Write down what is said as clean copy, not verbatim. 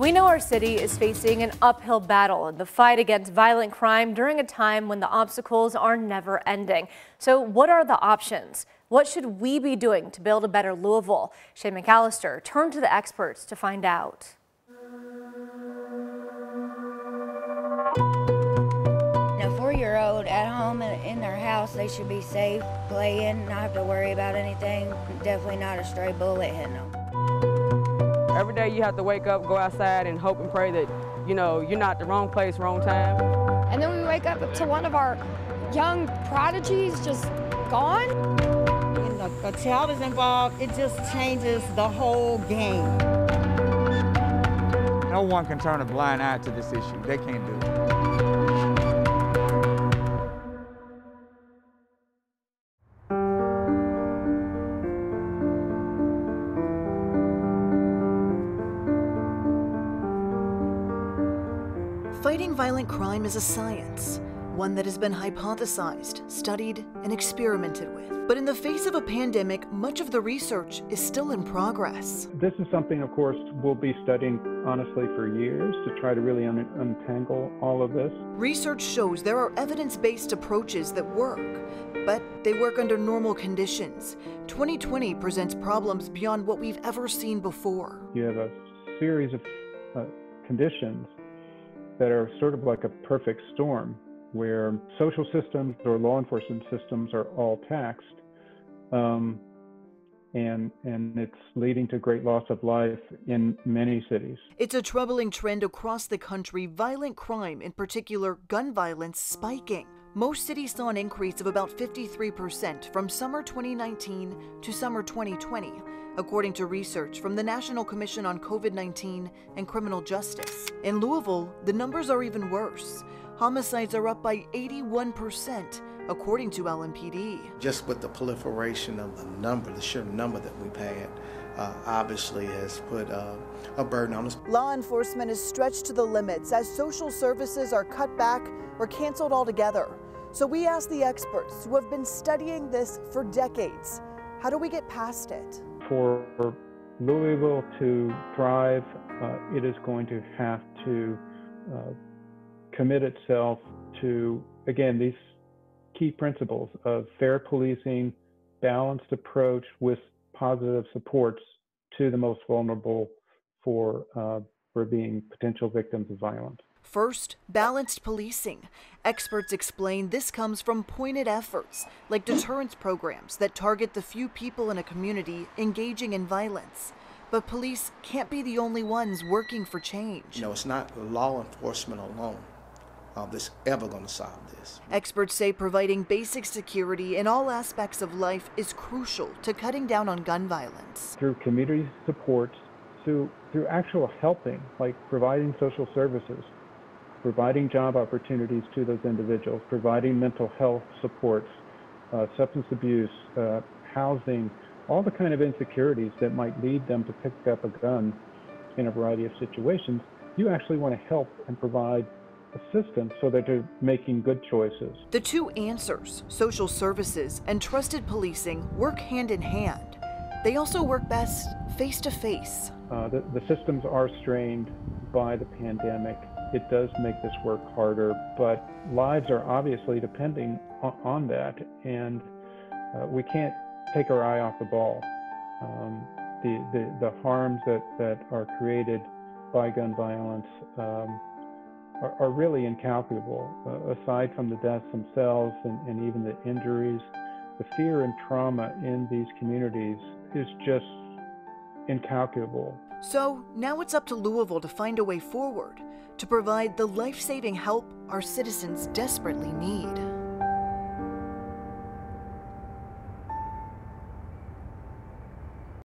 We know our city is facing an uphill battle in the fight against violent crime during a time when the obstacles are never ending. So what are the options? What should we be doing to build a better Louisville? Shay McAllister turned to the experts to find out. A 4-year-old at home in their house, they should be safe, playing, not have to worry about anything. Definitely not a stray bullet hitting them. Every day you have to wake up, go outside, and hope and pray that, you're not the wrong place, wrong time. And then we wake up to one of our young prodigies just gone. When a child is involved, it just changes the whole game. No one can turn a blind eye to this issue. They can't do it. Fighting violent crime is a science, one that has been hypothesized, studied, and experimented with. But in the face of a pandemic, much of the research is still in progress. This is something, of course, we'll be studying honestly for years to try to really untangle all of this. Research shows there are evidence-based approaches that work, but they work under normal conditions. 2020 presents problems beyond what we've ever seen before. You have a series of conditions that are sort of like a perfect storm, where social systems or law enforcement systems are all taxed, and it's leading to great loss of life in many cities. It's a troubling trend across the country, violent crime, in particular gun violence, spiking. Most cities saw an increase of about 53% from summer 2019 to summer 2020, according to research from the National Commission on COVID-19 and Criminal Justice. In Louisville, the numbers are even worse. Homicides are up by 81%, according to LMPD. Just with the proliferation of the sheer number that we've had, obviously has put a burden on us. Law enforcement is stretched to the limits as social services are cut back or canceled altogether. So we asked the experts who have been studying this for decades, how do we get past it? For Louisville to thrive, it is going to have to commit itself to, again, these key principles of fair policing, balanced approach with positive supports to the most vulnerable for being potential victims of violence. First, balanced policing. Experts explain this comes from pointed efforts, like deterrence programs that target the few people in a community engaging in violence. But police can't be the only ones working for change. It's not law enforcement alone that's ever going to solve this. Experts say providing basic security in all aspects of life is crucial to cutting down on gun violence. Through community supports, through actual helping, like providing social services, providing job opportunities to those individuals, providing mental health supports, substance abuse, housing, all the kind of insecurities that might lead them to pick up a gun in a variety of situations. You actually want to help and provide assistance so that they're making good choices. The two answers, social services and trusted policing, work hand in hand. They also work best face to face. The systems are strained by the pandemic. It does make this work harder, but lives are obviously depending on that, and we can't take our eye off the ball. The harms that are created by gun violence are really incalculable. Aside from the deaths themselves and even the injuries, the fear and trauma in these communities is just incalculable. So now it's up to Louisville to find a way forward, to provide the life-saving help our citizens desperately need.